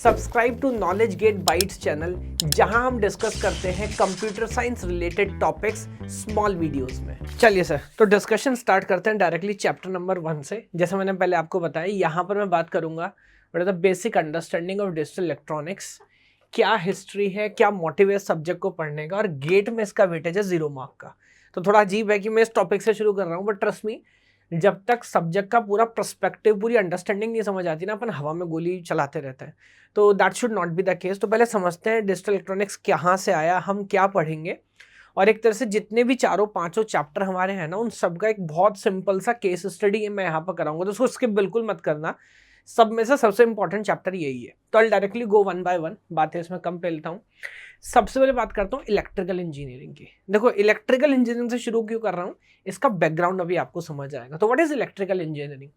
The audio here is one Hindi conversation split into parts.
Subscribe to knowledge gate bytes channel, जहां हम डिस्कस करते हैं computer science related topics small videos में। चलिए सर, तो डिस्कशन स्टार्ट करते हैं डायरेक्टली चैप्टर नंबर 1 से। जैसे मैंने पहले आपको बताया, यहाँ पर मैं बात करूंगा the basic understanding of digital electronics. क्या हिस्ट्री है, क्या मोटिव है सब्जेक्ट को पढ़ने का, और गेट में इसका वेटेज है 0 मार्क का। तो थोड़ा अजीब है कि मैं इस टॉपिक से शुरू कर रहा हूँ, बट ट्रस्ट मी, जब तक सब्जेक्ट का पूरा पर्सपेक्टिव, पूरी अंडरस्टैंडिंग नहीं समझ आती ना, अपन हवा में गोली चलाते रहते हैं। तो that should not be the case. तो पहले समझते हैं डिजिटल इलेक्ट्रॉनिक्स कहाँ से आया, हम क्या पढ़ेंगे, और एक तरह से जितने भी चारों पांचों चैप्टर हमारे हैं ना, उन सबका एक बहुत सिंपल सा केस स्टडी मैं यहाँ पर कराऊंगा। तो उसको स्किप बिल्कुल मत करना, सब में से सबसे इंपॉर्टेंट चैप्टर यही है। तो I directly go one by one, बातें इसमें कम फैलता हूँ। सबसे पहले बात करता हूँ इलेक्ट्रिकल इंजीनियरिंग की। देखो, इलेक्ट्रिकल इंजीनियरिंग से शुरू क्यों कर रहा हूँ, इसका बैकग्राउंड अभी आपको समझ आएगा। तो what is electrical engineering?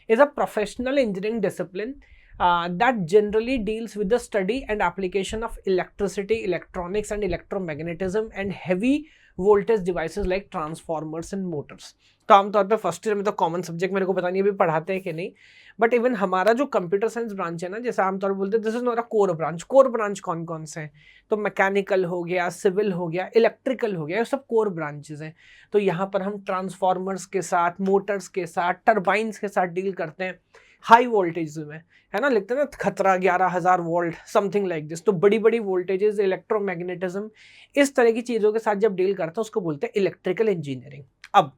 Is a professional engineering discipline that generally deals with the study and application of electricity, electronics and electromagnetism and heavy voltage devices like transformers and motors। तो आमतौर पे फर्स्ट ईयर में तो कॉमन सब्जेक्ट मेरे को पता नहीं अभी पढ़ाते हैं कि नहीं, बट इवन हमारा जो कंप्यूटर साइंस ब्रांच है ना, जैसे आमतौर पर बोलते हैं this is not a core branch. Core branch कौन कौन से हैं? तो मैकेनिकल हो गया, सिविल हो गया, इलेक्ट्रिकल हो गया, ये सब कोर ब्रांचेज हैं। तो यहाँ पर हम ट्रांसफॉर्मर्स के साथ, मोटर्स के साथ, टर्बाइंस के साथ डील करते हैं। हाई वोल्टेज में है ना, लिखते हैं ना खतरा 11,000 वोल्ट, समथिंग लाइक दिस। तो बड़ी बड़ी वोल्टेजेस, इलेक्ट्रोमैग्नेटिज्म, इस तरह की चीजों के साथ जब डील करते हैं उसको बोलते हैं इलेक्ट्रिकल इंजीनियरिंग। अब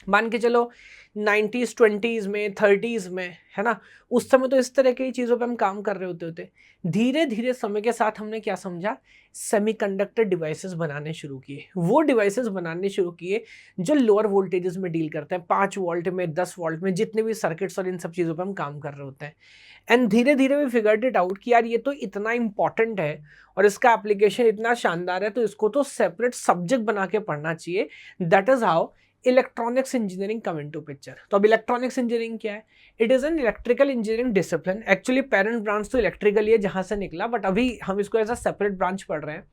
मान के चलो 90s 20s में 30s में, है ना, उस समय तो इस तरह की चीज़ों पे हम काम कर रहे होते। धीरे धीरे समय के साथ हमने क्या समझा, सेमीकंडक्टर डिवाइसेस बनाने शुरू किए। वो डिवाइसेस बनाने शुरू किए जो लोअर वोल्टेजेस में डील करते हैं, 5 वोल्ट में, 10 वोल्ट में, जितने भी सर्किट्स और इन सब चीज़ों पे हम काम कर रहे होते हैं। एंड धीरे धीरे वी फिगर्ड इट आउट कि यार ये तो इतना इंपॉर्टेंट है और इसका एप्लीकेशन इतना शानदार है, तो इसको तो सेपरेट सब्जेक्ट बना के पढ़ना चाहिए। That is how electronics engineering come into picture. तो अब इलेक्ट्रॉनिक्स इंजीनियरिंग क्या है? It is an electrical engineering discipline. Actually parent branch तो इलेक्ट्रिकल ही है जहां से निकला, बट अभी हम इसको एज अ सेपरेट ब्रांच पढ़ रहे हैं।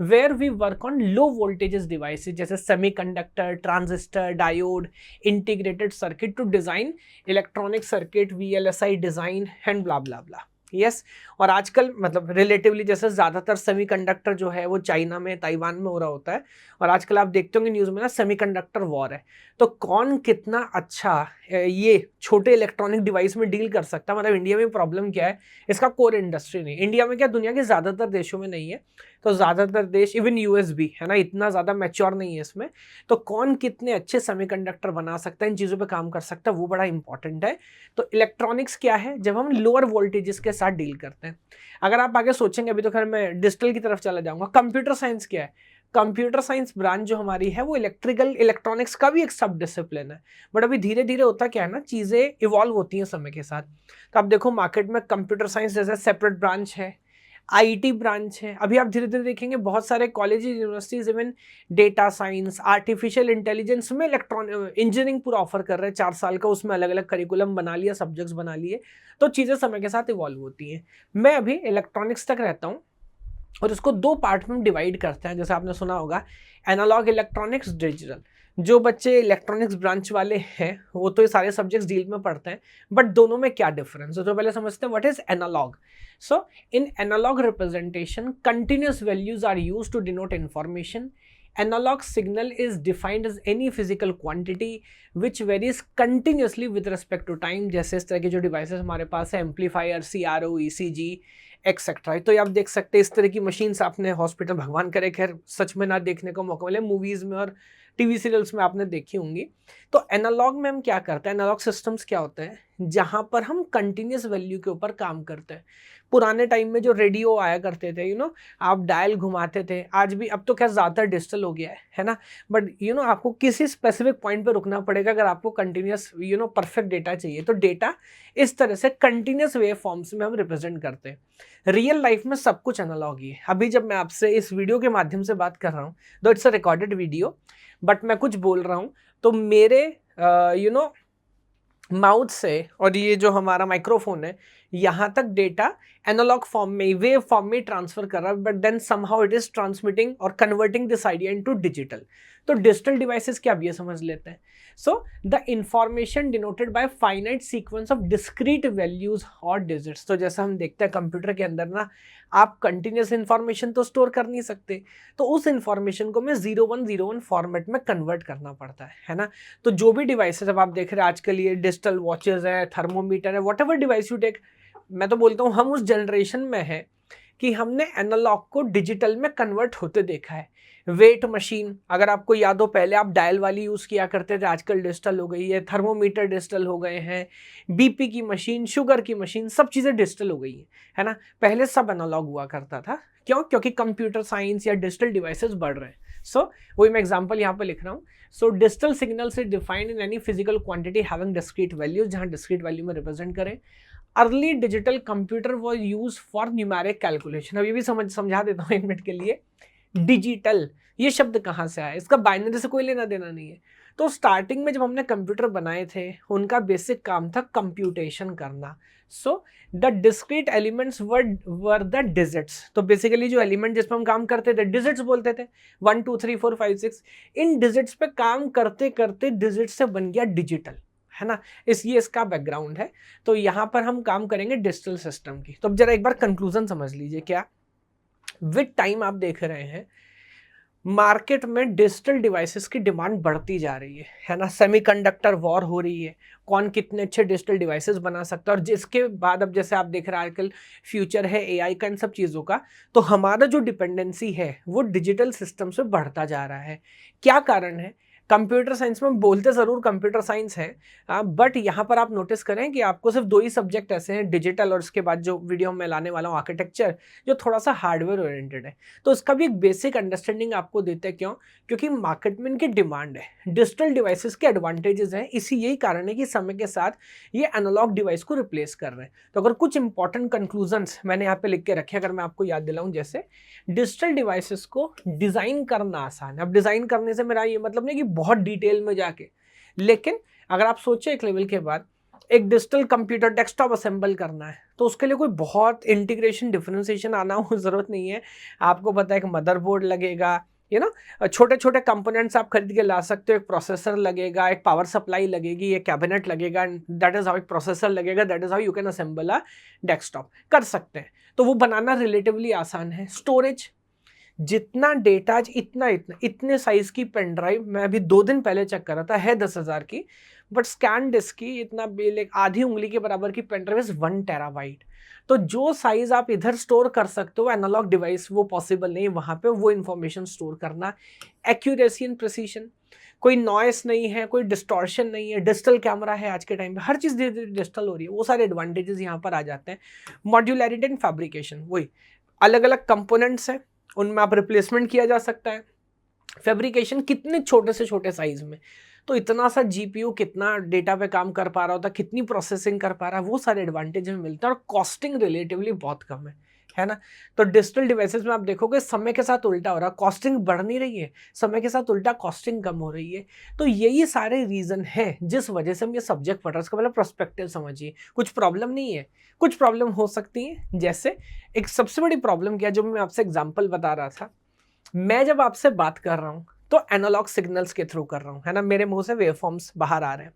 Where we work on low voltages devices जैसे semiconductor, transistor, diode, integrated circuit to design electronic circuit, VLSI design and blah blah blah. Yes, और आजकल मतलब रिलेटिवली जैसे ज़्यादातर सेमीकंडक्टर जो है वो चाइना में, ताइवान में हो रहा होता है, और आजकल आप देखते होंगे न्यूज़ में ना, सेमीकंडक्टर वॉर है। तो कौन कितना अच्छा ये छोटे इलेक्ट्रॉनिक डिवाइस में डील कर सकता है। मतलब इंडिया में प्रॉब्लम क्या है, इसका कोर इंडस्ट्री नहीं। इंडिया में क्या, दुनिया के ज़्यादातर देशों में नहीं है। तो ज़्यादातर देश, इवन यूएस भी है ना, इतना ज़्यादा मैच्योर नहीं है इसमें। तो कौन कितने अच्छे सेमीकंडक्टर बना सकता है, इन चीज़ों पे काम कर सकता है, वो बड़ा इंपॉर्टेंट है। तो इलेक्ट्रॉनिक्स क्या है, जब हम लोअर वोल्टेजेस के साथ डील करते हैं। अगर आप आगे सोचेंगे, अभी तो खैर मैं डिजिटल की तरफ चला जाऊंगा। कंप्यूटर साइंस क्या है? कंप्यूटर साइंस ब्रांच जो हमारी है वो इलेक्ट्रिकल इलेक्ट्रॉनिक्स का भी एक सब डिसिप्लिन है। बट अभी धीरे धीरे होता क्या है ना, चीज़ें इवॉल्व होती हैं समय के साथ। तो आप देखो मार्केट में कंप्यूटर साइंस जैसे सेपरेट ब्रांच है, आईटी ब्रांच है। अभी आप धीरे धीरे देखेंगे बहुत सारे college, universities even data science, artificial intelligence में इलेक्ट्रॉनिक इंजीनियरिंग पूरा ऑफर कर रहे हैं 4 साल का। उसमें अलग अलग करिकुलम बना लिया, सब्जेक्ट्स बना लिए। तो चीज़ें समय के साथ इवॉल्व होती हैं। मैं अभी इलेक्ट्रॉनिक्स तक रहता हूँ और इसको 2 पार्ट में डिवाइड करते हैं। जैसे आपने सुना होगा एनालॉग इलेक्ट्रॉनिक्स, डिजिटल। जो बच्चे इलेक्ट्रॉनिक्स ब्रांच वाले हैं वो तो ये सारे सब्जेक्ट्स डील में पढ़ते हैं, बट दोनों में क्या डिफरेंस है तो पहले समझते हैं what is analogue. So in analogue representation continuous values are used to denote information. Analog signal is defined as any physical quantity which varies continuously with respect to time। जैसे इस तरह के जो डिवाइसेस हमारे पास है, एम्पलीफायर, CRO, ECG एक्सेट्रा। तो ये आप देख सकते हैं इस तरह की मशीन्स आपने हॉस्पिटल, भगवान करे खैर सच में ना देखने को मौका मिले, मूवीज में और टीवी सीरियल्स में आपने देखी होंगी। तो एनालॉग में हम क्या करते हैं, एनालॉग सिस्टम्स क्या होते हैं, जहां पर हम कंटिन्यूस वैल्यू के ऊपर काम करते हैं। पुराने टाइम में जो रेडियो आया करते थे, आप डायल घुमाते थे। आज भी, अब तो क्या ज़्यादातर डिजिटल हो गया है ना, बट आपको किसी स्पेसिफिक पॉइंट पे रुकना पड़ेगा अगर आपको कंटिन्यूस परफेक्ट डेटा चाहिए। तो डेटा इस तरह से कंटिन्यूस वेव फॉर्म्स में हम रिप्रेजेंट करते हैं। रियल लाइफ में सब कुछ एनालॉग ही है। अभी जब मैं आपसे इस वीडियो के माध्यम से बात कर रहा हूँ, दो it's a recorded video, but मैं कुछ बोल रहा हूँ तो मेरे माउथ से और ये जो हमारा माइक्रोफोन है, यहाँ तक डेटा एनालॉग फॉर्म में, वेव फॉर्म में ट्रांसफर कर रहा है, but then somehow it is transmitting और converting this idea into digital. तो डिजिटल डिवाइसेस क्या, अब ये समझ लेते हैं। So the information denoted by finite sequence of discrete values और डिजिट्स। तो जैसा हम देखते हैं कंप्यूटर के अंदर ना, आप कंटिन्यूस इंफॉर्मेशन तो स्टोर कर नहीं सकते, तो उस इंफॉर्मेशन को मैं 0101 फॉर्मेट में कन्वर्ट करना पड़ता है ना। तो जो भी डिवाइसेस अब आप देख रहे हैं आजकल, ये डिजिटल वॉचेस है, थर्मोमीटर है, whatever device you take, मैं तो बोलता हूँ हम उस जनरेशन में है कि हमने एनालॉग को डिजिटल में कन्वर्ट होते देखा है। वेट मशीन, अगर आपको याद हो, पहले आप डायल वाली यूज़ किया करते थे, आजकल डिजिटल हो गई है। थर्मोमीटर डिजिटल हो गए हैं, बीपी की मशीन, शुगर की मशीन, सब चीज़ें डिजिटल हो गई है ना। पहले सब एनालॉग हुआ करता था। क्यों? क्योंकि कंप्यूटर साइंस या डिजिटल डिवाइसेस बढ़ रहे हैं। सो वही मैं एग्जांपल यहाँ पे लिख रहा हूँ। सो डिजिटल सिग्नल से defined in any physical quantity having discrete values, जहाँ डिस्क्रीट वैल्यू में रिप्रेजेंट करें। Early digital computer was use for numeric calculation. अब ये भी समझा देता हूँ 1 मिनट के लिए। डिजिटल ये शब्द कहाँ से आया? इसका बाइनरी से कोई लेना देना नहीं है। तो स्टार्टिंग में जब हमने कंप्यूटर बनाए थे, उनका बेसिक काम था कंप्यूटेशन करना। So the discrete elements were the digits. तो बेसिकली जो एलिमेंट जिस पर हम काम करते थे, डिजिट्स बोलते थे, 1 2 3 4 5 6। इन डिजिट्स पे काम करते करते डिजिट से बन गया डिजिटल, है ना। ये इसका बैकग्राउंड है। तो यहाँ पर हम काम करेंगे डिजिटल सिस्टम की। तो अब जरा एक बार कंक्लूजन समझ लीजिए। क्या विद टाइम आप देख रहे हैं मार्केट में डिजिटल डिवाइसेस की डिमांड बढ़ती जा रही है ना। सेमीकंडक्टर वॉर हो रही है, कौन कितने अच्छे डिजिटल डिवाइसेस बना सकता है। और जिसके बाद अब जैसे आप देख रहे हैं आजकल फ्यूचर है एआई का, इन सब चीज़ों का, तो हमारा जो डिपेंडेंसी है वो डिजिटल सिस्टम से बढ़ता जा रहा है। क्या कारण है? कंप्यूटर साइंस में बोलते ज़रूर कंप्यूटर साइंस है, बट यहाँ पर आप नोटिस करें कि आपको सिर्फ 2 ही सब्जेक्ट ऐसे हैं, डिजिटल और उसके बाद जो वीडियो में लाने वाला हूँ आर्किटेक्चर, जो थोड़ा सा हार्डवेयर ओरिएंटेड है। तो इसका भी एक बेसिक अंडरस्टैंडिंग आपको देते हैं। क्यों? क्योंकि मार्केट में इनकी डिमांड है, डिजिटल डिवाइसेस के एडवांटेजेस हैं। इसी यही कारण है कि समय के साथ ये एनालॉग डिवाइस को रिप्लेस कर रहे हैं। तो अगर कुछ इंपॉर्टेंट कंक्लूजन्स मैंने यहाँ पे लिख के रखे, अगर मैं आपको याद दिलाऊं, जैसे डिजिटल डिवाइसेस को डिज़ाइन करना आसान है। अब डिज़ाइन करने से मेरा ये मतलब नहीं कि बहुत डिटेल में जाके, लेकिन अगर आप सोचें एक लेवल के बाद एक डिजिटल कंप्यूटर डेस्कटॉप असेंबल करना है, तो उसके लिए कोई बहुत इंटीग्रेशन डिफरेंशिएशन आना हो ज़रूरत नहीं है। आपको पता है एक मदरबोर्ड लगेगा, छोटे छोटे कंपोनेंट्स आप खरीद के ला सकते हो। एक प्रोसेसर लगेगा, एक पावर सप्लाई लगेगी, एक कैबिनेट लगेगा, दैट इज़ हाउ एक प्रोसेसर लगेगा, that is how you can assemble a desktop. कर सकते हैं, तो वो बनाना रिलेटिवली आसान है। स्टोरेज, जितना डेटा इतना इतना इतने साइज की पेन ड्राइव, मैं अभी 2 दिन पहले चेक कर रहा था, है 10,000 की, बट स्कैन डिस्क की इतना आधी उंगली के बराबर की पेन ड्राइव इज 1 टेराबाइट। तो जो साइज आप इधर स्टोर कर सकते हो एनालॉग डिवाइस, वो पॉसिबल नहीं वहां पे वो इंफॉर्मेशन स्टोर करना। एक्यूरेसी एंड प्रिसीशन, कोई नॉइस नहीं है, कोई डिस्टॉर्शन नहीं है, डिजिटल कैमरा है आज के टाइम पे, हर चीज़ धीरे धीरे डिजिटल हो रही है, वो सारे एडवांटेजेस यहाँ पर आ जाते हैं। मॉड्यूलैरिटी एंड फैब्रिकेशन, वही अलग अलग कंपोनेंट्स हैं, उनमें आप रिप्लेसमेंट किया जा सकता है। फैब्रिकेशन, कितने छोटे से छोटे साइज में, तो इतना सा जीपीयू कितना डेटा पे काम कर पा रहा होता, कितनी प्रोसेसिंग कर पा रहा है, वो सारे एडवांटेज हमें मिलते हैं। और कॉस्टिंग रिलेटिवली बहुत कम है ना। तो डिजिटल डिवाइसेस में आप देखोगे समय के साथ उल्टा हो रहा है, कॉस्टिंग बढ़ नहीं रही है, समय के साथ उल्टा कॉस्टिंग कम हो रही है। तो यही सारे रीजन है जिस वजह से हम ये सब्जेक्ट पढ़ रहे हैं। इसका मतलब पर्सपेक्टिव समझिए, कुछ प्रॉब्लम नहीं है, कुछ प्रॉब्लम हो सकती है। जैसे एक सबसे बड़ी प्रॉब्लम क्या, जो मैं आपसे एग्जाम्पल बता रहा था, मैं जब आपसे बात कर रहा हूँ तो एनालॉग सिग्नल्स के थ्रू कर रहा हूँ, है ना, मेरे मुंह से वेवफॉर्म्स बाहर आ रहे हैं,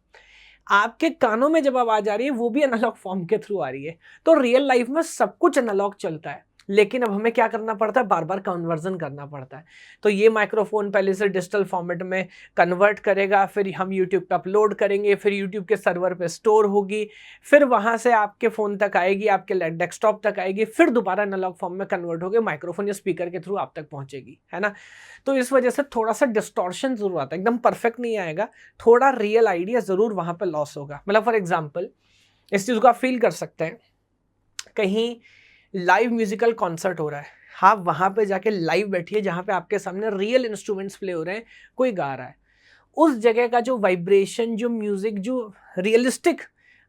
आपके कानों में जब आवाज आ रही है वो भी एनालॉग फॉर्म के थ्रू आ रही है। तो रियल लाइफ में सब कुछ एनालॉग चलता है, लेकिन अब हमें क्या करना पड़ता है, बार बार कन्वर्जन करना पड़ता है। तो ये माइक्रोफोन पहले से डिजिटल फॉर्मेट में कन्वर्ट करेगा, फिर हम यूट्यूब पे अपलोड करेंगे, फिर यूट्यूब के सर्वर पे स्टोर होगी, फिर वहाँ से आपके फ़ोन तक आएगी, आपके डेस्कटॉप तक आएगी, फिर दोबारा एनालॉग फॉर्म में कन्वर्ट होकर माइक्रोफोन या स्पीकर के थ्रू आप तक पहुँचेगी, है ना। तो इस वजह से थोड़ा सा डिस्टॉर्शन जरूर आता है, एकदम परफेक्ट नहीं आएगा, थोड़ा रियल आइडिया जरूर वहाँ पर लॉस होगा। मतलब फॉर एग्जाम्पल इस चीज़ को आप फील कर सकते हैं, कहीं लाइव म्यूजिकल कॉन्सर्ट हो रहा है, आप वहाँ पे जाके लाइव बैठिए जहाँ पे आपके सामने रियल इंस्ट्रूमेंट्स प्ले हो रहे हैं, कोई गा रहा है, उस जगह का जो वाइब्रेशन, जो म्यूजिक, जो रियलिस्टिक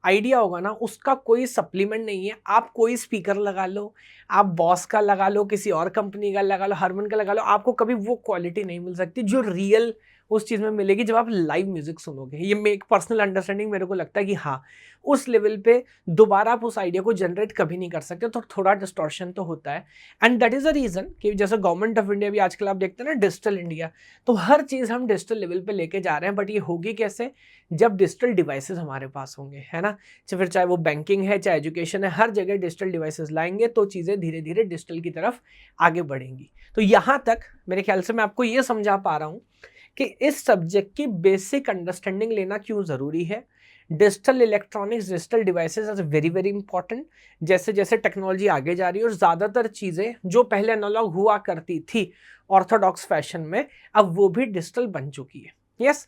आइडिया होगा ना, उसका कोई सप्लीमेंट नहीं है। आप कोई स्पीकर लगा लो, आप बॉस का लगा लो, किसी और कंपनी का लगा लो, हारमन का लगा लो, आपको कभी वो क्वालिटी नहीं मिल सकती जो रियल उस चीज़ में मिलेगी जब आप लाइव म्यूजिक सुनोगे। ये एक पर्सनल अंडरस्टैंडिंग मेरे को लगता है कि हाँ, उस लेवल पे दोबारा आप उस आइडिया को जनरेट कभी नहीं कर सकते, तो थोड़ा डिस्टॉर्शन तो होता है। And that is the reason कि जैसे गवर्नमेंट ऑफ इंडिया भी आजकल आप देखते हैं ना डिजिटल इंडिया, तो हर चीज़ हम डिजिटल लेवल पे लेके जा रहे हैं। बट ये होगी कैसे? जब डिजिटल डिवाइसेस हमारे पास होंगे, है ना। फिर चाहे वो बैंकिंग है, चाहे एजुकेशन है, हर जगह डिजिटल डिवाइसेस लाएंगे तो चीज़ें धीरे धीरे डिजिटल की तरफ आगे बढ़ेंगी। तो यहाँ तक मेरे ख्याल से मैं आपको ये समझा पा रहा हूँ कि इस सब्जेक्ट की बेसिक अंडरस्टैंडिंग लेना क्यों ज़रूरी है। Digital electronics, digital devices are very very important. जैसे जैसे टेक्नोलॉजी आगे जा रही है और ज़्यादातर चीज़ें जो पहले एनालॉग हुआ करती थी ऑर्थोडॉक्स फैशन में, अब वो भी डिजिटल बन चुकी है। यस,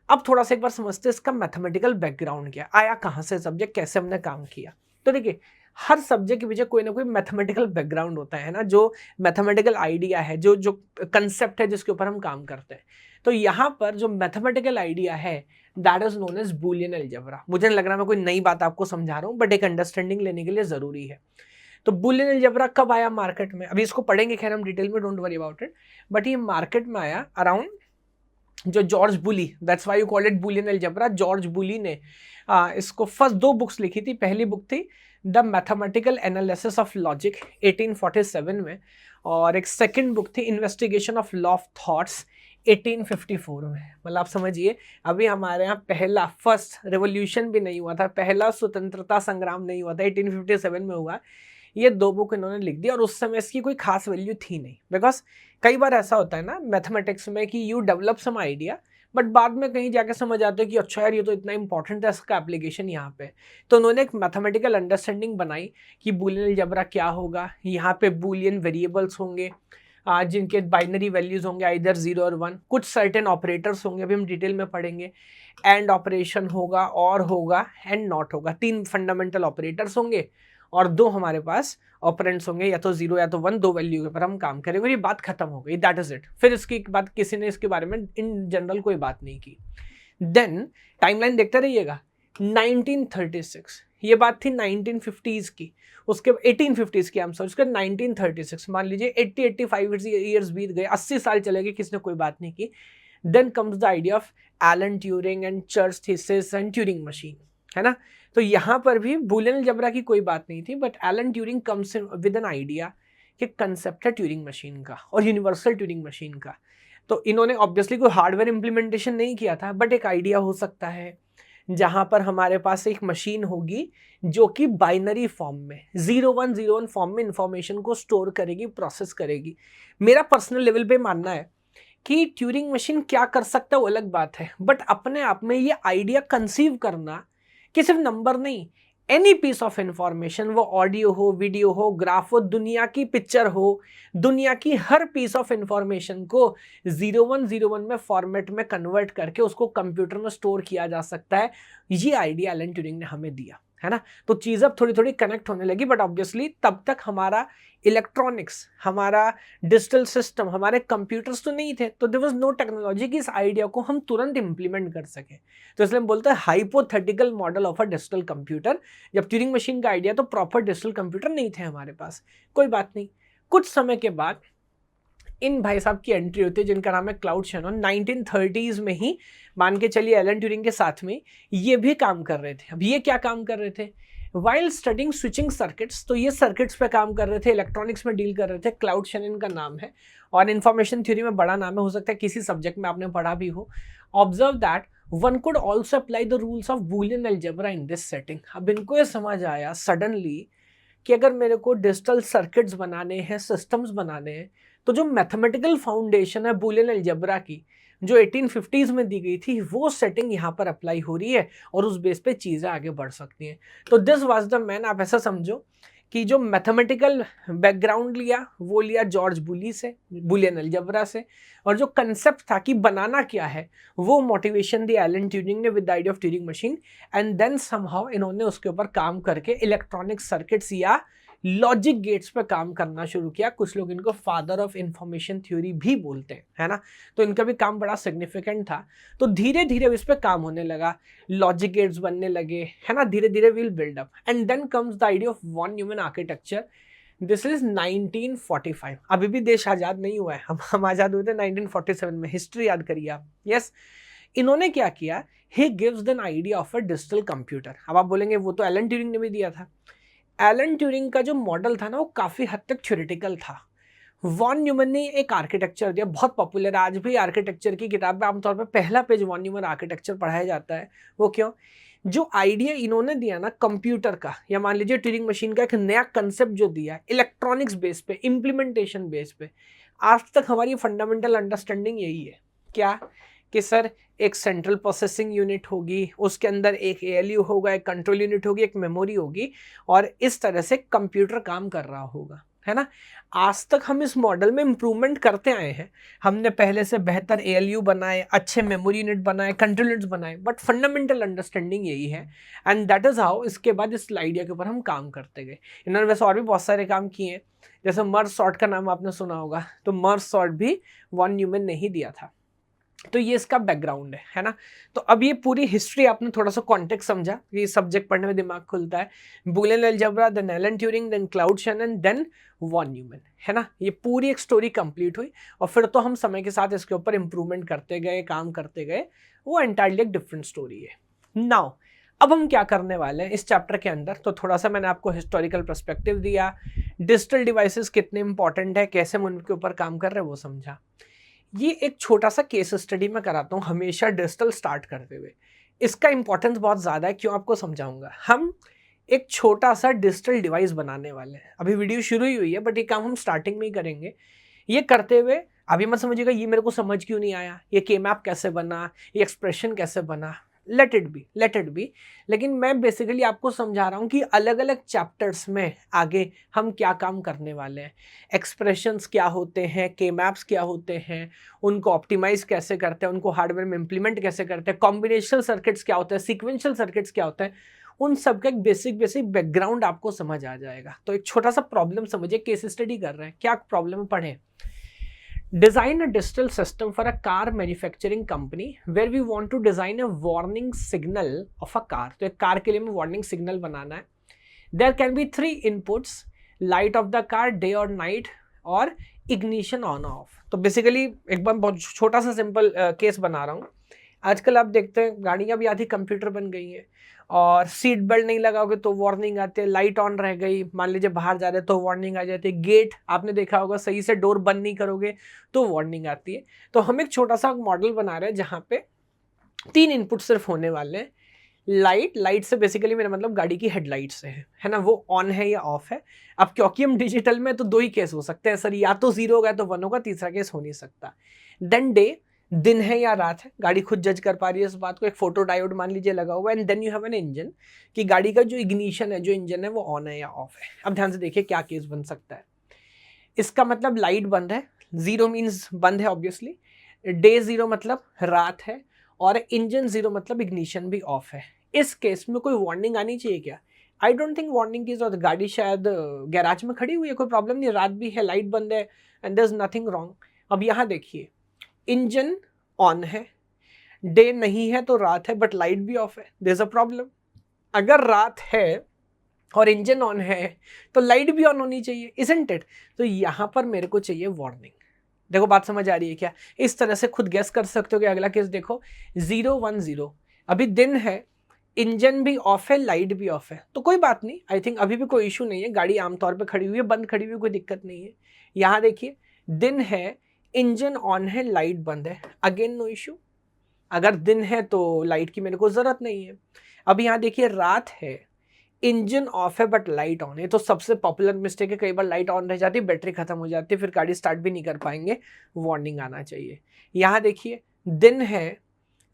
अब थोड़ा सा एक बार समझते हैं इसका मैथमेटिकल बैकग्राउंड क्या आया, कहाँ से सब्जेक्ट, कैसे हमने काम किया। तो देखिए, हर सब्जेक्ट के पीछे कोई ना कोई मैथमेटिकल बैकग्राउंड होता है ना, जो मैथमेटिकल आइडिया है, जो जो कंसेप्ट है जिसके ऊपर हम काम करते हैं। तो यहाँ पर जो मैथमेटिकल आइडिया है that is known as Boolean algebra. मुझे नहीं लग रहा मैं कोई नई बात आपको समझा रहा हूँ, बट एक अंडरस्टैंडिंग लेने के लिए जरूरी है। तो बूलियन अलजेब्रा कब आया मार्केट में, अभी इसको पढ़ेंगे खैर हम डिटेल में, don't worry about it. But ये मार्केट में आया अराउंड जो George Boole, that's why you call it Boolean algebra. George Boole ने इसको फर्स्ट 2 बुक्स लिखी थी। पहली बुक थी the mathematical analysis of logic 1847 में, और एक सेकंड बुक थी investigation of law of thoughts 1854 में। मतलब आप समझिए, अभी हमारे यहाँ पहला फर्स्ट रेवोल्यूशन भी नहीं हुआ था, पहला स्वतंत्रता संग्राम नहीं हुआ था, 1857 में हुआ। ये 2 बुक इन्होंने लिख दी, और उस समय इसकी कोई खास वैल्यू थी नहीं, बिकॉज कई बार ऐसा होता है ना मैथमेटिक्स में कि you develop some idea but बाद में कहीं जाके समझ आते हो कि अच्छा यार ये तो इतना इंपॉर्टेंट है, इसका एप्लीकेशन यहाँ पे। तो उन्होंने एक मैथमेटिकल अंडरस्टैंडिंग बनाई कि बूलियन अलजेब्रा क्या होगा। यहाँ पे बूलियन वेरिएबल्स होंगे जिनके बाइनरी वैल्यूज होंगे आइदर 0 और 1, कुछ सर्टेन ऑपरेटर्स होंगे, अभी हम डिटेल में पढ़ेंगे। एंड ऑपरेशन होगा, और होगा, एंड नॉट होगा। 3 फंडामेंटल ऑपरेटर्स होंगे और 2 हमारे पास ऑपरेंड्स होंगे, या तो 0 या तो 1, 2 वैल्यू के ऊपर हम काम करेंगे, और ये बात खत्म हो गई, दैट इज इट। फिर इसकी बात किसी ने इसके बारे में इन जनरल कोई बात नहीं की। देन टाइमलाइन देखते रहिएगा, 1936 ये बात थी 1950s की, उसके 1850s की, उसके 1936 मान लीजिए 80-85 ईयर्स बीत गए, 80 साल चले गए, किसने कोई बात नहीं की। Then comes the idea of Alan Turing and Church thesis and Turing machine, है ना। तो यहाँ पर भी बूलियन अलजेब्रा की कोई बात नहीं थी, but Alan Turing comes with an idea कि कंसेप्ट है ट्यूरिंग मशीन का और यूनिवर्सल ट्यूरिंग मशीन का। तो इन्होंने ऑब्वियसली कोई हार्डवेयर इंप्लीमेंटेशन नहीं किया था, बट एक आइडिया हो सकता है जहां पर हमारे पास एक मशीन होगी जो कि बाइनरी फॉर्म में 0101 फॉर्म में इंफॉर्मेशन को स्टोर करेगी, प्रोसेस करेगी। मेरा पर्सनल लेवल पे मानना है कि ट्यूरिंग मशीन क्या कर सकता है वो अलग बात है, बट अपने आप में ये आइडिया कंसीव करना कि सिर्फ नंबर नहीं, एनी पीस ऑफ इंफॉर्मेशन, वो ऑडियो हो, वीडियो हो, ग्राफ हो, दुनिया की पिक्चर हो, दुनिया की हर पीस ऑफ इंफॉर्मेशन को 0101 में फॉर्मेट में कन्वर्ट करके उसको कंप्यूटर में स्टोर किया जा सकता है। ये आइडिया एलन ट्यूरिंग ने हमें दिया, है ना। तो चीज़ अब थोड़ी थोड़ी कनेक्ट होने लगी, बट ऑब्वियसली तब तक हमारा इलेक्ट्रॉनिक्स, हमारा डिजिटल सिस्टम, हमारे कंप्यूटर्स तो नहीं थे, तो देयर वाज नो टेक्नोलॉजी कि इस आइडिया को हम तुरंत इंप्लीमेंट कर सके। तो इसलिए हम बोलते हैं hypothetical model of a digital computer. जब ट्यूरिंग मशीन का आइडिया, तो प्रॉपर डिजिटल कंप्यूटर नहीं थे हमारे पास, कोई बात नहीं। कुछ समय के बाद इन भाई साहब की एंट्री होती है जिनका नाम है क्लाउड शैनॉन। 1930s में ही मान के चलिए एलन ट्यूरिंग के साथ में ये भी काम कर रहे थे। अब ये क्या काम कर रहे थे? वाइल स्टडिंग स्विचिंग सर्किट्स, तो ये सर्किट्स पे काम कर रहे थे, इलेक्ट्रॉनिक्स में डील कर रहे थे। क्लाउड शैनन का नाम है और इन्फॉर्मेशन थ्योरी में बड़ा नाम है, हो सकता है किसी सब्जेक्ट में आपने पढ़ा भी हो। Observe that one could also apply the rules of Boolean algebra in this setting. अब इनको ये समझ आया सडनली कि अगर मेरे को डिजिटल सर्किट्स बनाने हैं, सिस्टम्स बनाने हैं, तो जो मैथमेटिकल फाउंडेशन है बूलियन अलजेब्रा की, जो 1850s में दी गई थी, वो सेटिंग यहाँ पर अप्लाई हो रही है और उस बेस पे चीज़ें आगे बढ़ सकती हैं। तो दिस वाज द मैन। आप ऐसा समझो कि जो मैथमेटिकल बैकग्राउंड लिया वो लिया जॉर्ज बुली से, बूलियन अलजेब्रा से, और जो कंसेप्ट था कि बनाना क्या है वो मोटिवेशन दी एलन ट्यूरिंग ने with the idea of Turing machine. And then somehow इन्होंने उसके ऊपर काम करके इलेक्ट्रॉनिक सर्किट्स या लॉजिक गेट्स पे काम करना शुरू किया। कुछ लोग इनको फादर ऑफ इंफॉर्मेशन थ्योरी भी बोलते हैं, है ना। तो इनका भी काम बड़ा सिग्निफिकेंट था। तो धीरे धीरे इस पे काम होने लगा, लॉजिक गेट्स बनने लगे, है ना। धीरे धीरे will build up and then comes the idea of von Neumann architecture this is 1945। अभी भी देश आजाद नहीं हुआ है, हम आजाद हुए थे 1947 में। हिस्ट्री याद करिए आप। यस, इन्होंने क्या किया, he gives an idea of a digital computer. अब आप बोलेंगे वो तो एलन ट्यूरिंग ने भी दिया था। एलन ट्यूरिंग का जो मॉडल था ना वो काफी हद तक थ्योरेटिकल था। वॉन न्यूमन ने एक आर्किटेक्चर दिया, बहुत पॉपुलर, आज भी आर्किटेक्चर की किताब में आमतौर पर पहला पेज वॉन न्यूमन आर्किटेक्चर पढ़ाया जाता है। वो क्यों? जो आइडिया इन्होंने दिया ना कंप्यूटर का, या मान लीजिए ट्यूरिंग मशीन का एक नया कंसेप्ट जो दिया इलेक्ट्रॉनिक्स बेस पे, इम्प्लीमेंटेशन बेस पे, आज तक हमारी फंडामेंटल अंडरस्टैंडिंग यही है क्या, कि सर एक सेंट्रल प्रोसेसिंग यूनिट होगी, उसके अंदर एक एएलयू होगा, एक कंट्रोल यूनिट होगी, एक मेमोरी होगी, और इस तरह से कंप्यूटर काम कर रहा होगा, है ना। आज तक हम इस मॉडल में इंप्रूवमेंट करते आए हैं। हमने पहले से बेहतर एएलयू बनाए, अच्छे मेमोरी यूनिट बनाए, कंट्रोल यूनिट्स बनाए, बट फंडामेंटल अंडरस्टैंडिंग यही है। एंड दैट इज हाउ इसके बाद इस आइडिया के ऊपर हम काम करते गए। इन्होंने वैसे और भी बहुत सारे काम किए हैं, जैसे मर्ज सॉर्ट का नाम आपने सुना होगा, तो मर्ज सॉर्ट भी वॉन न्यूमन ने ही दिया था। तो ये इसका बैकग्राउंड है ना। तो अब ये पूरी हिस्ट्री आपने थोड़ा सा कॉन्टेक्स्ट समझा, ये सब्जेक्ट पढ़ने में दिमाग खुलता है। Boolean algebra, then Alan Turing, then Claude Shannon, then von Neumann, है ना। ये पूरी एक स्टोरी कंप्लीट हुई, और फिर तो हम समय के साथ इसके ऊपर इंप्रूवमेंट करते गए, काम करते गए। वो एंटायरली एक डिफरेंट स्टोरी है। नाउ अब हम क्या करने वाले हैं इस चैप्टर के अंदर, तो थोड़ा सा मैंने आपको हिस्टोरिकल पर्सपेक्टिव दिया, डिजिटल डिवाइसेस कितने इंपॉर्टेंट है, कैसे हम उनके ऊपर काम कर रहे हैं वो समझा। ये एक छोटा सा केस स्टडी मैं कराता हूँ हमेशा डिजिटल स्टार्ट करते हुए। इसका इंपॉर्टेंस बहुत ज़्यादा है, क्यों आपको समझाऊंगा। हम एक छोटा सा डिजिटल डिवाइस बनाने वाले हैं, अभी वीडियो शुरू ही हुई है, बट ये काम हम स्टार्टिंग में ही करेंगे। ये करते हुए अभी मत समझिएगा ये मेरे को समझ क्यों नहीं आया, ये के मैप कैसे बना, ये एक्सप्रेशन कैसे बना, लेट इट बी। लेकिन मैं बेसिकली आपको समझा रहा हूँ कि अलग अलग चैप्टर्स में आगे हम क्या काम करने वाले हैं, एक्सप्रेशंस क्या होते हैं, के मैप्स क्या होते हैं, उनको ऑप्टिमाइज कैसे करते हैं, उनको हार्डवेयर में इंप्लीमेंट कैसे करते हैं, कॉम्बिनेशनल सर्किट्स क्या होते हैं, सीक्वेंशियल सर्किट्स क्या होते हैं, उन सब का एक बेसिक बैकग्राउंड आपको समझ आ जाएगा। तो एक छोटा सा प्रॉब्लम समझिए, केस स्टडी कर रहे हैं, क्या प्रॉब्लम है पढ़ें। Design a digital system for a car manufacturing company where we want to design a warning signal of a car. तो एक कार के लिए हमें warning signal बनाना है। There can be 3 inputs: light of the car, day or night, और ignition on off। तो बेसिकली एक बार बहुत छोटा सा सिंपल केस बना रहा हूँ। आजकल आप देखते हैं गाड़ियाँ भी आधी कंप्यूटर बन गई हैं, और सीट बेल्ट नहीं लगाओगे तो वार्निंग आती है, लाइट ऑन रह गई, मान लीजिए बाहर जा रहे तो वार्निंग आ जाती है, गेट आपने देखा होगा सही से डोर बंद नहीं करोगे तो वार्निंग आती है। तो हम एक छोटा सा मॉडल बना रहे हैं जहाँ पे 3 इनपुट सिर्फ होने वाले हैं। लाइट से बेसिकली मेरा मतलब गाड़ी की हेडलाइट से है ना, वो ऑन है या ऑफ है। अब क्योंकि हम डिजिटल में तो 2 ही केस हो सकते हैं सर, या तो 0 होगा तो 1 होगा, तीसरा केस हो नहीं सकता। देन डे, दिन है या रात है, गाड़ी खुद जज कर पा रही है इस बात को, एक फोटो डायोड मान लीजिए लगा हुआ है। And then you have an engine, कि गाड़ी का जो इग्निशन है, जो इंजन है वो ऑन है या ऑफ है। अब ध्यान से देखिए क्या केस बन सकता है। इसका मतलब लाइट बंद है, 0 मीन्स बंद है ऑब्वियसली, डे 0 मतलब रात है, और इंजन 0 मतलब इग्निशन भी ऑफ है। इस केस में कोई वार्निंग आनी चाहिए क्या? आई डोंट थिंक वार्निंग की जरूरत। गाड़ी शायद गैराज में खड़ी हुई है, कोई प्रॉब्लम नहीं, रात भी है, लाइट बंद है, and there is nothing wrong. अब यहाँ देखिए, इंजन ऑन है, डे नहीं है तो रात है, बट लाइट भी ऑफ है, देयर इज अ प्रॉब्लम। अगर रात है और इंजन ऑन है तो लाइट भी ऑन होनी चाहिए, इजंट इट? तो यहाँ पर मेरे को चाहिए वार्निंग। देखो बात समझ आ रही है क्या? इस तरह से खुद गेस कर सकते हो कि अगला केस देखो, 0 1 0, अभी दिन है, इंजन भी ऑफ है, लाइट भी ऑफ है, तो कोई बात नहीं, आई थिंक अभी भी कोई इशू नहीं है, गाड़ी आमतौर पे खड़ी हुई है, बंद खड़ी हुई, कोई दिक्कत नहीं है। यहाँ देखिए, दिन है, इंजन ऑन है, लाइट बंद है, अगेन नो इशू। अगर दिन है तो लाइट की मेरे को जरूरत नहीं है। अब यहाँ देखिए, रात है, इंजन ऑफ है बट लाइट ऑन है, तो सबसे पॉपुलर मिस्टेक है, कई बार लाइट ऑन रह जाती है, बैटरी खत्म हो जाती है, फिर गाड़ी स्टार्ट भी नहीं कर पाएंगे, वार्निंग आना चाहिए। यहाँ देखिए, दिन है,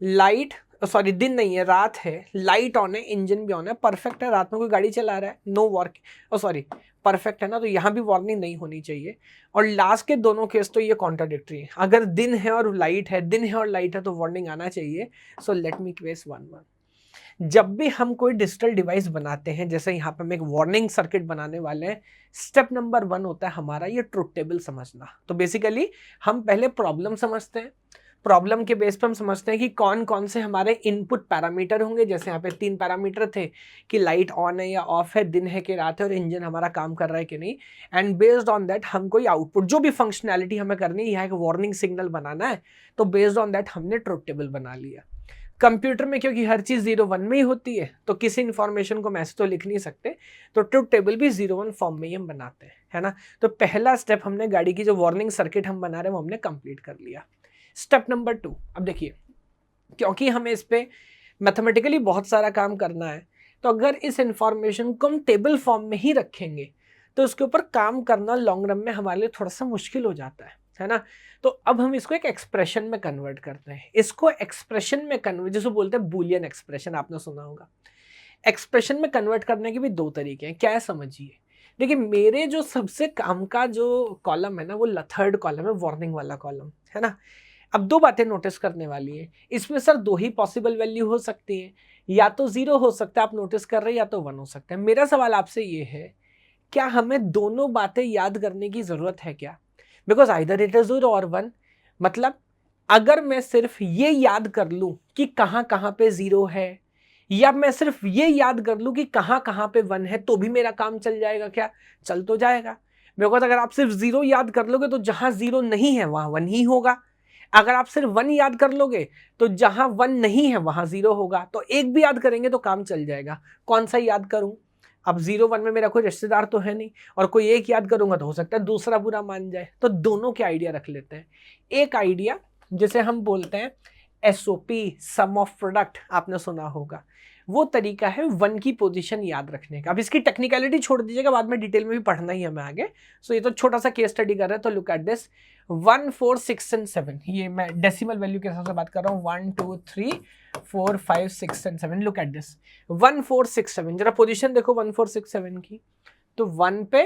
लाइट सॉरी दिन नहीं है, रात है, लाइट ऑन है, इंजन भी ऑन है, परफेक्ट है, रात में कोई गाड़ी चला रहा है, नो वर्क, सॉरी परफेक्ट है ना, तो यहाँ भी वार्निंग नहीं होनी चाहिए। और लास्ट के दोनों केस तो ये कॉन्ट्राडिक्टरी है, अगर दिन है और लाइट है, दिन है और लाइट है तो वार्निंग आना चाहिए। सो लेट मी क्वेस 1 जब भी हम कोई डिजिटल डिवाइस बनाते हैं, जैसे यहाँ पे हम एक वार्निंग सर्किट बनाने वाले हैं, स्टेप नंबर 1 होता है हमारा ये ट्रुथ टेबल समझना। तो बेसिकली हम पहले प्रॉब्लम समझते हैं, प्रॉब्लम के बेस पे हम समझते हैं कि कौन कौन से हमारे इनपुट पैरामीटर होंगे। जैसे यहाँ पे 3 पैरामीटर थे कि लाइट ऑन है या ऑफ है, दिन है कि रात है, और इंजन हमारा काम कर रहा है कि नहीं। एंड बेस्ड ऑन दैट हम कोई आउटपुट जो भी फंक्शनैलिटी हमें करनी है, यहाँ एक वार्निंग सिग्नल बनाना है, तो बेस्ड ऑन दैट हमने ट्रुथ टेबल बना लिया। कंप्यूटर में क्योंकि हर चीज 0-1 में ही होती है, तो किसी इंफॉर्मेशन को मैसेज तो लिख नहीं सकते, तो ट्रुथ टेबल भी 0-1 फॉर्म में ही हम बनाते हैं, है ना। तो पहला स्टेप हमने गाड़ी की जो वार्निंग सर्किट हम बना रहे हैं वो हमने कंप्लीट कर लिया। स्टेप नंबर 2, अब देखिए, क्योंकि हमें इस पे मैथमेटिकली बहुत सारा काम करना है, तो अगर इस इंफॉर्मेशन को हम टेबल फॉर्म में ही रखेंगे तो उसके ऊपर काम करना लॉन्ग रन में हमारे लिए थोड़ा सा मुश्किल हो जाता है ना। तो अब हम इसको एक एक्सप्रेशन में कन्वर्ट करते हैं। इसको एक्सप्रेशन में कन्वर्ट, जिसको बोलते हैं बूलियन एक्सप्रेशन, आपने सुना होगा। एक्सप्रेशन में कन्वर्ट करने के भी 2 तरीके हैं, क्या है समझिए। देखिए, मेरे जो सबसे काम का जो कॉलम है ना, वो थर्ड कॉलम है, वार्निंग वाला कॉलम, है ना। अब 2 बातें नोटिस करने वाली है इसमें सर। 2 ही पॉसिबल वैल्यू हो सकती है, या तो 0 हो सकता है, आप नोटिस कर रहे हैं, या तो 1 हो सकता है। मेरा सवाल आपसे ये है, क्या हमें दोनों बातें याद करने की जरूरत है क्या? बिकॉज आइदर इट इज 0 और 1। मतलब अगर मैं सिर्फ ये याद कर लूं कि कहां कहां पे 0 है, या मैं सिर्फ ये याद कर लूं कि कहां कहां पे 1 है, तो भी मेरा काम चल जाएगा क्या? चल तो जाएगा। बिकॉज अगर आप सिर्फ 0 याद कर लोगे तो जहां 0 नहीं है वहां 1 ही होगा। अगर आप सिर्फ 1 याद कर लोगे तो जहां 1 नहीं है वहां 0 होगा। तो एक भी याद करेंगे तो काम चल जाएगा। कौन सा याद करूं? अब 0-1 में मेरा कोई रिश्तेदार तो है नहीं, और कोई एक याद करूंगा तो हो सकता है दूसरा बुरा मान जाए। तो दोनों के आइडिया रख लेते हैं। एक आइडिया जिसे हम बोलते हैं SOP, सम ऑफ प्रोडक्ट, आपने सुना होगा। वो तरीका है 1 की पोजीशन याद रखने का। अब इसकी टेक्निकलिटी छोड़ दीजिएगा, बाद में डिटेल में भी पढ़ना ही हमें आगे। सो ये तो छोटा सा केस स्टडी कर रहे हैं, तो लुक एट दिस 1, 4, 6 एंड 7। ये मैं डेसिमल वैल्यू के हिसाब से बात कर रहा हूँ। 1, 2, 3, 4, 5, 6 एंड 7। Look at this 1, 4, 6, 7। जरा पोजीशन देखो 1, 4, 6, 7 की। तो 1 पे,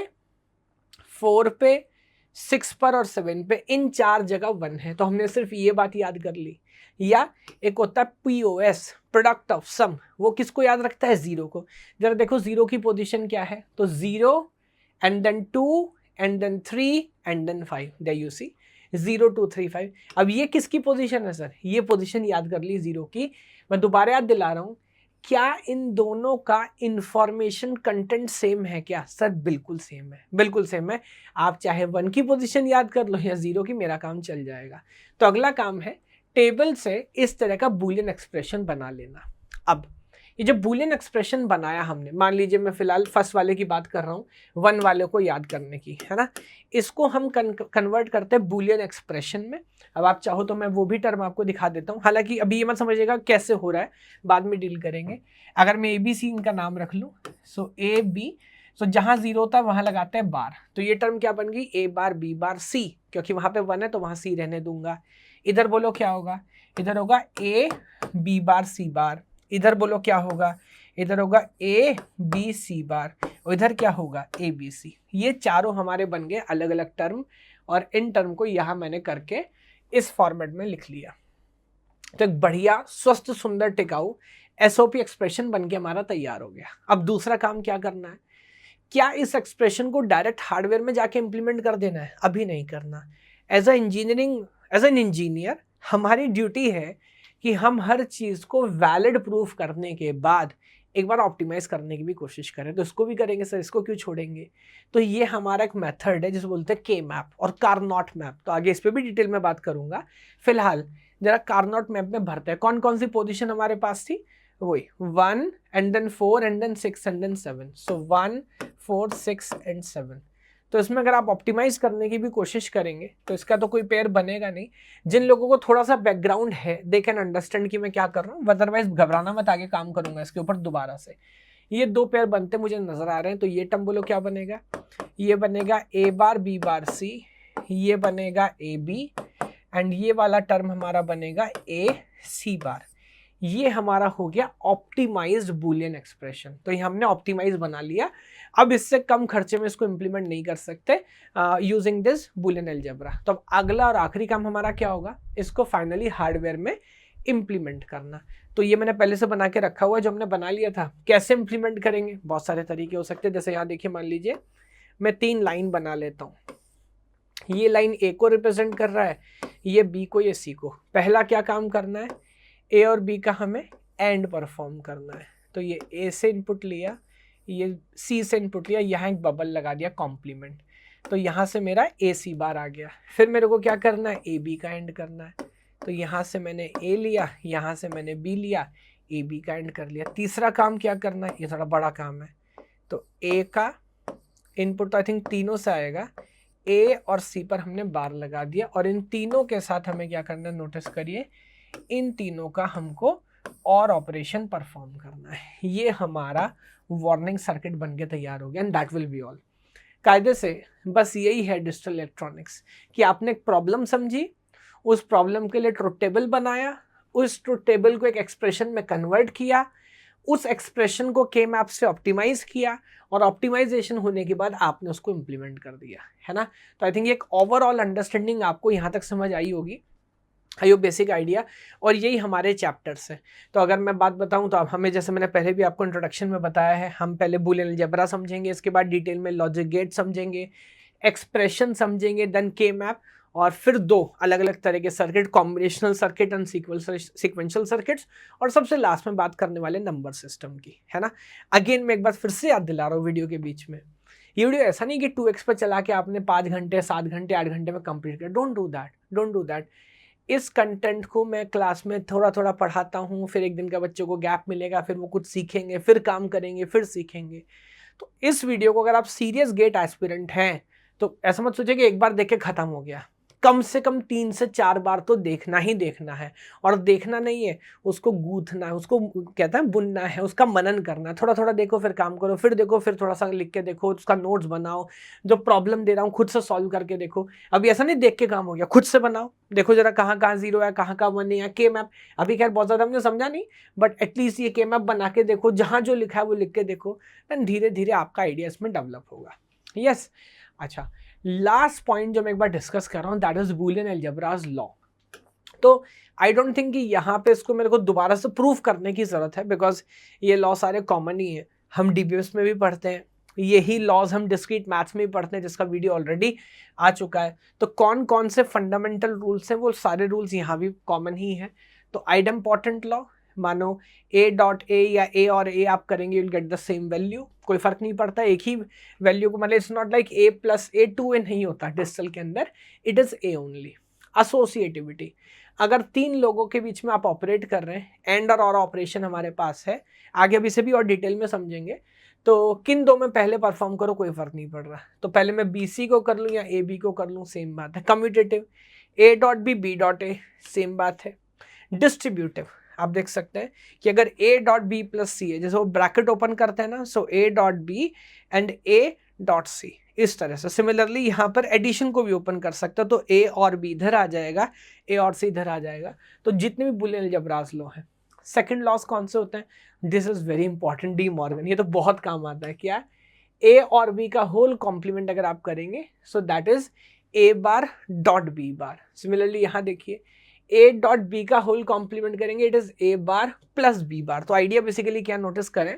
4 पे, 6 पर और 7 पे, इन 4 जगह 1 है। तो हमने सिर्फ ये बात याद कर ली। या एक होता है POS, प्रोडक्ट ऑफ सम, वो किसको याद रखता है? 0 को। जरा देखो 0 की पोजीशन क्या है, तो 0 and then 2 and then 3 and then 5। There you see 0, 2, 3, 5। अब ये किसकी पोजीशन है सर? ये पोजीशन याद कर ली 0 की। मैं दोबारा याद दिला रहा हूँ, क्या इन दोनों का इंफॉर्मेशन कंटेंट सेम है क्या? सर बिल्कुल सेम है, बिल्कुल सेम है। आप चाहे 1 की पोजीशन याद कर लो या 0 की, मेरा काम चल जाएगा। तो अगला काम है टेबल से इस तरह का बूलियन एक्सप्रेशन बना लेना। अब ये जो बूलियन एक्सप्रेशन बनाया हमने, मान लीजिए मैं फिलहाल फर्स्ट वाले की बात कर रहा हूँ, 1 वाले को याद करने की, है ना। इसको हम कन्वर्ट करते हैं बूलियन एक्सप्रेशन में। अब आप चाहो तो मैं वो भी टर्म आपको दिखा देता हूँ, हालांकि अभी ये मत समझिएगा कैसे हो रहा है, बाद में डील करेंगे। अगर मैं ABC इनका नाम रख लूँ, सो AB, सो जहाँ 0 होता है वहाँ लगाते हैं बार, तो ये टर्म क्या बन गई? A bar B bar C, क्योंकि वहाँ पे 1 है तो वहाँ C रहने दूंगा। इधर बोलो क्या होगा? इधर होगा A B बार C बार। इधर बोलो क्या होगा? इधर होगा A B C बार, और इधर क्या होगा? ABC। ये चारों हमारे बन गए अलग अलग टर्म, और इन टर्म को यहाँ मैंने करके इस फॉर्मेट में लिख लिया। तो एक बढ़िया स्वस्थ सुंदर टिकाऊ SOP एक्सप्रेशन बन के हमारा तैयार हो गया। अब दूसरा काम क्या करना है? क्या इस एक्सप्रेशन को डायरेक्ट हार्डवेयर में जाके इंप्लीमेंट कर देना है? अभी नहीं करना। एज एन इंजीनियर हमारी ड्यूटी है कि हम हर चीज को वैलिड प्रूफ करने के बाद एक बार ऑप्टिमाइज करने की भी कोशिश करें। तो इसको भी करेंगे सर, इसको क्यों छोड़ेंगे? तो ये हमारा एक मेथड है जिसे बोलते हैं के मैप और कारनॉट मैप। तो आगे इस पर भी डिटेल में बात करूंगा। फिलहाल जरा कारनॉट मैप में भरते हैं कौन कौन सी पोजीशन हमारे पास थी। वही 1 and then 4 and then 6 and then 7। So 1, 4, 6 and 7। तो इसमें अगर आप ऑप्टिमाइज करने की भी कोशिश करेंगे तो इसका तो कोई पेयर बनेगा नहीं। जिन लोगों को थोड़ा सा बैकग्राउंड है दे कैन अंडरस्टैंड कि मैं क्या कर रहा हूँ, अदरवाइज घबराना मत, आगे काम करूंगा इसके ऊपर दोबारा से। ये 2 पेयर बनते मुझे नजर आ रहे हैं। तो ये टर्म बोलो क्या बनेगा? ये बनेगा A bar B bar C, ये बनेगा AB, एंड ये वाला टर्म हमारा बनेगा A C बार। ये हमारा हो गया ऑप्टिमाइज्ड बूलियन एक्सप्रेशन। तो ये हमने ऑप्टिमाइज बना लिया। अब इससे कम खर्चे में इसको इंप्लीमेंट नहीं कर सकते यूजिंग दिस बूलियन अलजेब्रा। तो अब अगला और आखिरी काम हमारा क्या होगा? इसको फाइनली हार्डवेयर में इंप्लीमेंट करना। तो ये मैंने पहले से बना के रखा हुआ है जो हमने बना लिया था। कैसे इंप्लीमेंट करेंगे? बहुत सारे तरीके हो सकते हैं। जैसे यहाँ देखिए, मान लीजिए मैं 3 लाइन बना लेता हूँ। ये लाइन A को रिप्रेजेंट कर रहा है, ये बी को, ये सी को। पहला क्या काम करना है, ए और बी का हमें एंड परफॉर्म करना है। तो ये ए से इनपुट लिया, ये सी से इनपुट लिया, यहाँ एक बबल लगा दिया कॉम्प्लीमेंट, तो यहाँ से मेरा ए सी बार आ गया। फिर मेरे को क्या करना है, ए बी का एंड करना है। तो यहाँ से मैंने ए लिया, यहाँ से मैंने बी लिया, ए बी का एंड कर लिया। तीसरा काम क्या करना है, ये थोड़ा बड़ा काम है। तो ए का इनपुट तो आई थिंक तीनों से आएगा, ए और सी पर हमने बार लगा दिया, और इन तीनों के साथ हमें क्या करना है, नोटिस करिए, इन तीनों का हमको और ऑपरेशन परफॉर्म करना है। ये हमारा वार्निंग सर्किट बन के तैयार हो गया, and that will be all. कायदे से बस यही है डिजिटल इलेक्ट्रॉनिक्स, कि आपने एक प्रॉब्लम समझी, उस प्रॉब्लम के लिए ट्रुथ टेबल बनाया, उस ट्रुथ टेबल को एक एक्सप्रेशन में कन्वर्ट किया, उस एक्सप्रेशन को के मैप से ऑप्टिमाइज किया, और ऑप्टिमाइजेशन होने के बाद आपने उसको इम्प्लीमेंट कर दिया, है ना। तो आई थिंक एक ओवरऑल अंडरस्टैंडिंग आपको यहाँ तक समझ आई होगी, यो बेसिक आइडिया, और यही हमारे चैप्टर्स हैं। तो अगर मैं बात बताऊं तो अब हमें, जैसे मैंने पहले भी आपको इंट्रोडक्शन में बताया है, हम पहले बूलियन अलजेब्रा समझेंगे, इसके बाद डिटेल में लॉजिक गेट समझेंगे, एक्सप्रेशन समझेंगे, देन के मैप, और फिर दो अलग अलग तरह के circuit, combinational circuit and sequential circuits, और सबसे लास्ट में बात करने वाले नंबर सिस्टम की, है ना। अगेन मैं एक बार फिर से याद दिला रहा हूँ वीडियो के बीच में, ये वीडियो ऐसा नहीं कि 2x पर चला के आपने 5 घंटे 7 घंटे 8 घंटे में कंप्लीट किया। Don't do that. इस कंटेंट को मैं क्लास में थोड़ा थोड़ा पढ़ाता हूँ, फिर एक दिन का बच्चों को गैप मिलेगा, फिर वो कुछ सीखेंगे, फिर काम करेंगे, फिर सीखेंगे। तो इस वीडियो को अगर आप सीरियस गेट एस्पिरेंट हैं तो ऐसा मत सोचिए कि एक बार देख के खत्म हो गया, कम से कम 3 से 4 बार तो देखना ही देखना है। और देखना नहीं है, उसको गूंथना है, उसको कहता है बुनना है, उसका मनन करना है। थोड़ा थोड़ा देखो, फिर काम करो, फिर देखो, फिर थोड़ा सा लिख के देखो, उसका नोट्स बनाओ, जो प्रॉब्लम दे रहा हूँ खुद से सॉल्व करके देखो। अभी ऐसा नहीं देख के काम हो गया, खुद से बनाओ, देखो जरा कहाँ कहाँ 0 है, कहाँ कहाँ 1 है। के मैप अभी खैर बहुत ज़्यादा हमने समझा नहीं, बट एटलीस्ट ये के मैप बना के देखो, जहाँ जो लिखा है वो लिख के देखो, देन धीरे धीरे आपका आइडिया इसमें डेवलप होगा। यस, अच्छा, लास्ट पॉइंट जो मैं एक बार डिस्कस कर रहा हूँ, दैट इज बूलियन अलजेब्रास लॉ। तो आई डोंट थिंक कि यहाँ पे इसको मेरे को दोबारा से प्रूफ करने की ज़रूरत है, बिकॉज ये लॉ सारे कॉमन ही है, हम डीबीएस में भी पढ़ते हैं, यही लॉज हम डिस्क्रीट मैथ्स में भी पढ़ते हैं, जिसका वीडियो ऑलरेडी आ चुका है। तो कौन कौन से फंडामेंटल रूल्स हैं, वो सारे रूल्स यहाँ भी कॉमन ही हैं। तो आइडेम्पोर्टेंट लॉ, मानो ए डॉट ए या ए और ए आप करेंगे, you'll get the same value, कोई फर्क नहीं पड़ता, एक ही वैल्यू को, मतलब it's not like a plus A 2a नहीं होता डिजिटल के अंदर, it is A only. Associativity, अगर 3 लोगों के बीच में आप ऑपरेट कर रहे हैं, एंड और ऑपरेशन हमारे पास है, आगे अभी से भी और डिटेल में समझेंगे, तो किन दो में पहले परफॉर्म करो कोई फर्क नहीं पड़ रहा। तो पहले मैं बी सी को कर लूँ या ए बी को कर लूँ, सेम बात है। Commutative, A dot B dot A, same बात है। डिस्ट्रीब्यूटिव, आप देख सकते हैं कि अगर a dot B plus C है, जैसे वो ब्रैकेट ओपन करते हैं ना, so a dot B and a dot C, इस तरह से। सिमिलरली यहाँ पर एडिशन को भी ओपन कर सकते हो, तो a और b इधर आ जाएगा, a और c इधर आ जाएगा। तो जितने भी बूलियन अलजेब्रास लॉ हैं, सेकंड लॉस कौन से होते हैं, this is very important, De Morgan, ये तो बहुत काम आता है। क्या, a और b का होल कॉम्प्लीमेंट अगर आप करेंगे, so that is a bar dot b bar. Similarly यहाँ देखिए, a डॉट बी का होल कॉम्प्लीमेंट करेंगे, it is a bar plus b बार। तो आइडिया बेसिकली क्या, नोटिस करें,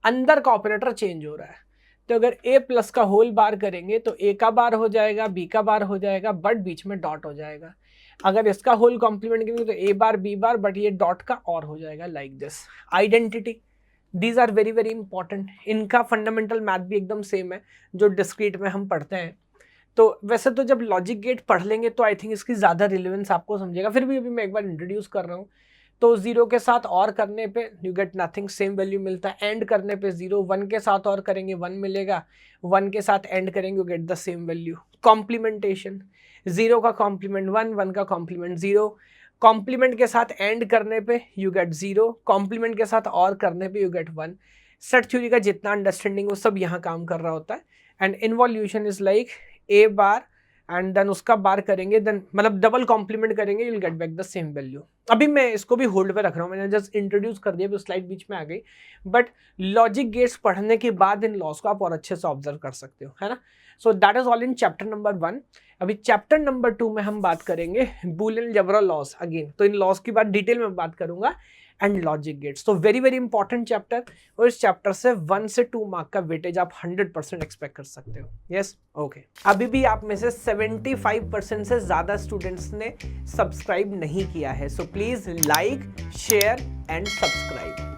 अंदर का ऑपरेटर चेंज हो रहा है। तो अगर a प्लस का होल बार करेंगे तो a का बार हो जाएगा, b का बार हो जाएगा, बट बीच में डॉट हो जाएगा। अगर इसका होल कॉम्प्लीमेंट करेंगे तो a bar b bar, but ये डॉट का और हो जाएगा, like this. Identity, these are very very important, इनका फंडामेंटल मैथ भी एकदम सेम है जो डिस्क्रीट में हम पढ़ते हैं। तो वैसे तो जब लॉजिक गेट पढ़ लेंगे तो आई थिंक इसकी ज़्यादा रिलेवेंस आपको समझेगा, फिर भी अभी मैं एक बार इंट्रोड्यूस कर रहा हूँ। तो 0 के साथ और करने पे you get nothing, same value मिलता है। एंड करने पे 0, 1 के साथ और करेंगे 1 मिलेगा, 1 के साथ एंड करेंगे you get the same value. Complementation, 0 का कॉम्प्लीमेंट 1, 1 का कॉम्प्लीमेंट 0, कॉम्प्लीमेंट के साथ एंड करने पे यू गेट 0, कॉम्प्लीमेंट के साथ और करने पे यू गेट 1। सेट थ्योरी का जितना अंडरस्टैंडिंग वो सब यहाँ काम कर रहा होता है। And involution is like A bar and then उसका बार करेंगे, देन मतलब डबल कॉम्प्लीमेंट करेंगे, you will get back the same value. अभी मैं इसको भी होल्ड पे रख रहा हूँ, मैंने जस्ट इंट्रोड्यूस कर दिया, स्लाइड बीच में आ गई, बट लॉजिक गेट्स पढ़ने के बाद इन लॉस को आप और अच्छे से ऑब्जर्व कर सकते हो, है ना। So that is all in chapter number 1। अभी चैप्टर नंबर 2 में हम बात करेंगे बूलियन अलजेब्रा लॉस अगेन, तो इन लॉस की बात डिटेल में बात करूंगा एंड लॉजिक गेट्स। तो वेरी वेरी इंपॉर्टेंट चैप्टर, और इस चैप्टर से 1 से 2 मार्क का वेटेज आप 100% एक्सपेक्ट कर सकते हो। Yes okay. अभी भी आप में से 75% से ज्यादा स्टूडेंट्स ने सब्सक्राइब नहीं किया है, so please like share and subscribe.